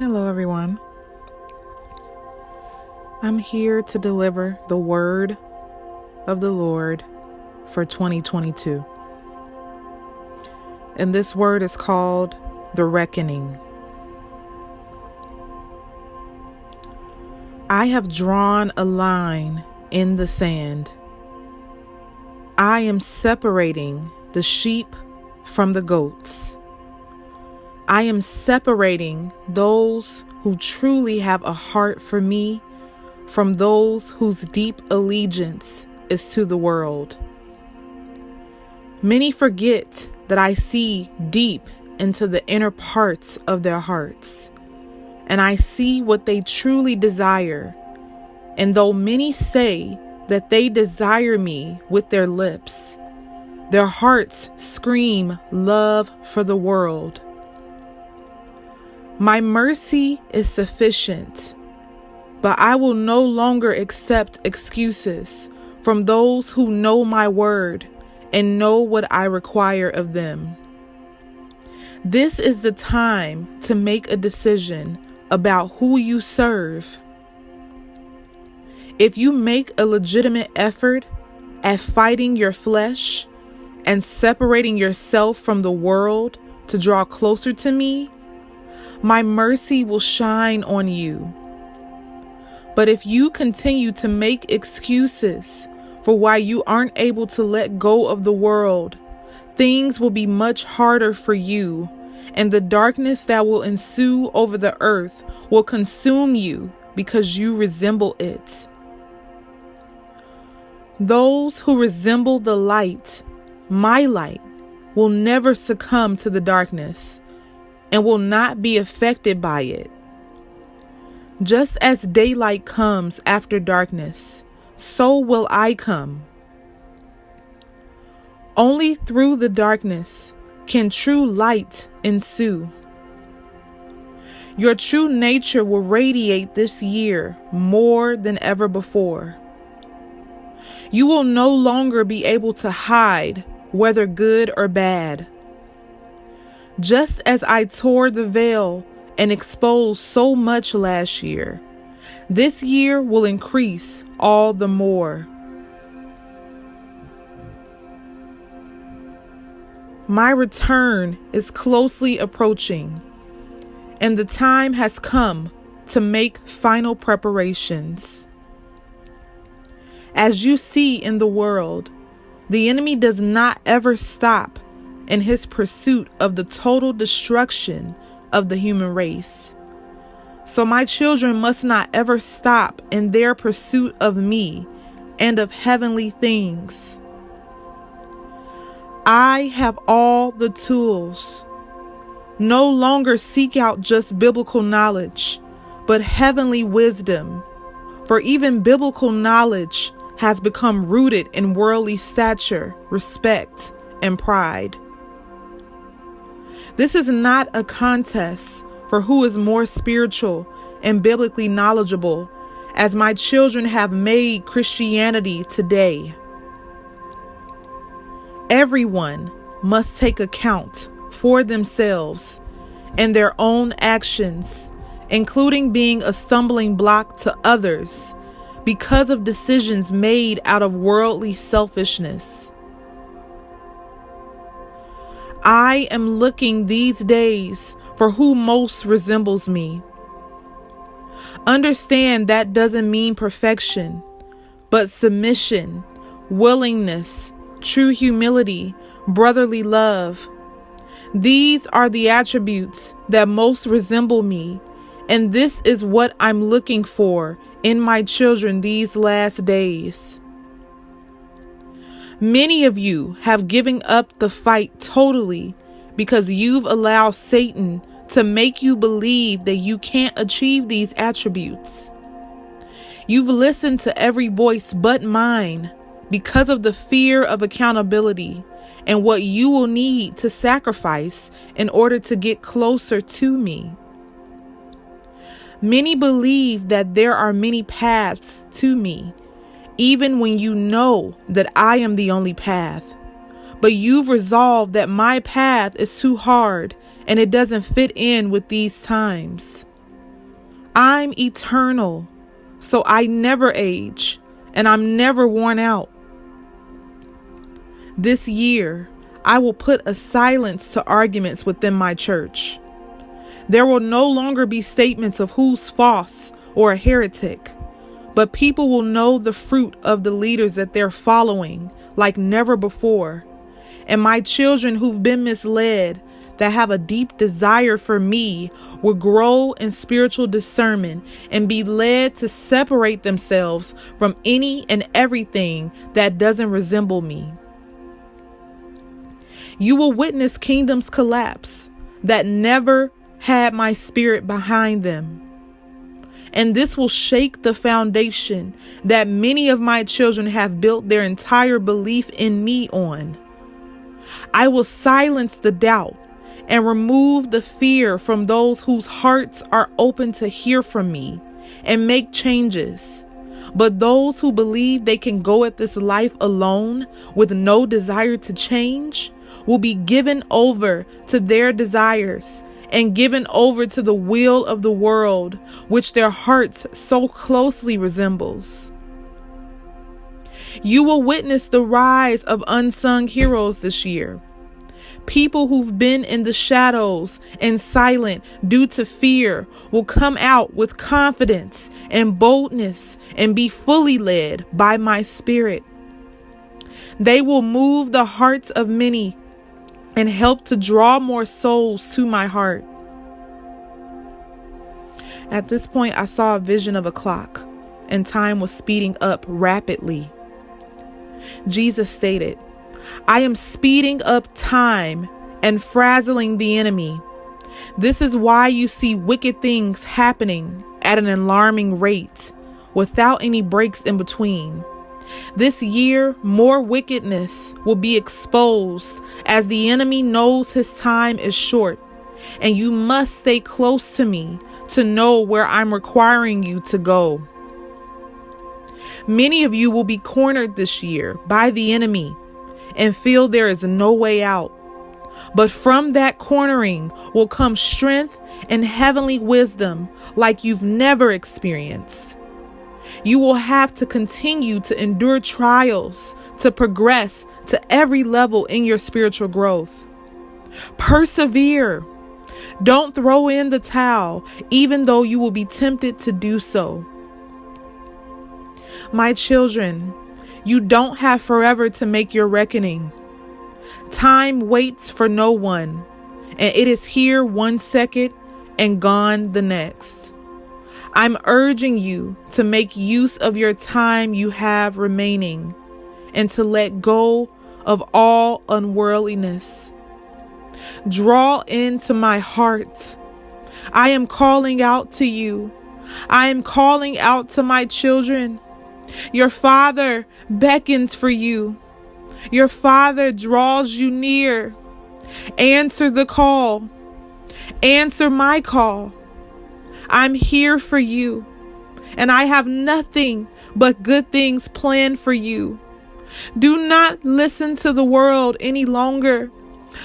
Hello, everyone. I'm here to deliver the word of the Lord for 2022. And this word is called the reckoning. I have drawn a line in the sand. I am separating the sheep from the goats. I am separating those who truly have a heart for me from those whose deep allegiance is to the world. Many forget that I see deep into the inner parts of their hearts, and I see what they truly desire. And though many say that they desire me with their lips, their hearts scream love for the world. My mercy is sufficient, but I will no longer accept excuses from those who know my word and know what I require of them. This is the time to make a decision about who you serve. If you make a legitimate effort at fighting your flesh and separating yourself from the world to draw closer to me, my mercy will shine on you. But if you continue to make excuses for why you aren't able to let go of the world, things will be much harder for you, and the darkness that will ensue over the earth will consume you because you resemble it. Those who resemble the light, my light, will never succumb to the darkness and will not be affected by it. Just as daylight comes after darkness, so will I come. Only through the darkness can true light ensue. Your true nature will radiate this year more than ever before. You will no longer be able to hide, whether good or bad. Just as I tore the veil and exposed so much last year, this year will increase all the more. My return is closely approaching, and the time has come to make final preparations. As you see in the world, the enemy does not ever stop in his pursuit of the total destruction of the human race. So my children must not ever stop in their pursuit of me and of heavenly things. I have all the tools. No longer seek out just biblical knowledge, but heavenly wisdom. For even biblical knowledge has become rooted in worldly stature, respect, and pride. This is not a contest for who is more spiritual and biblically knowledgeable, as my children have made Christianity today. Everyone must take account for themselves and their own actions, including being a stumbling block to others because of decisions made out of worldly selfishness. I am looking these days for who most resembles me. Understand that doesn't mean perfection, but submission, willingness, true humility, brotherly love. These are the attributes that most resemble me, and this is what I'm looking for in my children these last days. Many of you have given up the fight totally because you've allowed Satan to make you believe that you can't achieve these attributes. You've listened to every voice but mine because of the fear of accountability and what you will need to sacrifice in order to get closer to me. Many believe that there are many paths to me, even when you know that I am the only path. But you've resolved that my path is too hard and it doesn't fit in with these times. I'm eternal, so I never age, and I'm never worn out. This year, I will put a silence to arguments within my church. There will no longer be statements of who's false or a heretic, but people will know the fruit of the leaders that they're following like never before. And my children who've been misled, that have a deep desire for me, will grow in spiritual discernment and be led to separate themselves from any and everything that doesn't resemble me. You will witness kingdoms collapse that never had my spirit behind them. And this will shake the foundation that many of my children have built their entire belief in me on. I will silence the doubt and remove the fear from those whose hearts are open to hear from me and make changes. But those who believe they can go at this life alone with no desire to change will be given over to their desires and given over to the will of the world, which their hearts so closely resembles. You will witness the rise of unsung heroes this year. People who've been in the shadows and silent due to fear will come out with confidence and boldness and be fully led by my spirit. They will move the hearts of many and help to draw more souls to my heart. At this point, I saw a vision of a clock, and time was speeding up rapidly. Jesus stated, "I am speeding up time and frazzling the enemy. This is why you see wicked things happening at an alarming rate, without any breaks in between. This year, more wickedness will be exposed as the enemy knows his time is short, and you must stay close to me to know where I'm requiring you to go. Many of you will be cornered this year by the enemy and feel there is no way out. But from that cornering will come strength and heavenly wisdom like you've never experienced. You will have to continue to endure trials to progress to every level in your spiritual growth. Persevere. Don't throw in the towel, even though you will be tempted to do so. My children, you don't have forever to make your reckoning. Time waits for no one, and it is here 1 second and gone the next. I'm urging you to make use of your time you have remaining and to let go of all unworldliness. Draw into my heart. I am calling out to you. I am calling out to my children. Your Father beckons for you. Your Father draws you near. Answer the call. Answer my call. I'm here for you, and I have nothing but good things planned for you. Do not listen to the world any longer.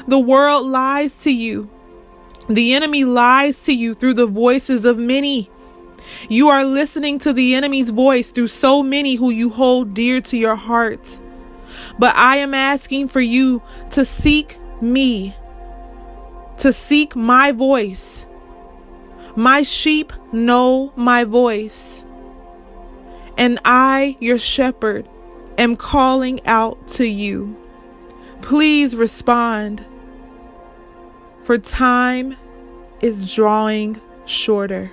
The world lies to you. The enemy lies to you through the voices of many. You are listening to the enemy's voice through so many who you hold dear to your heart. But I am asking for you to seek me, to seek my voice. My sheep know my voice, and I, your shepherd, am calling out to you. Please respond, for time is drawing shorter.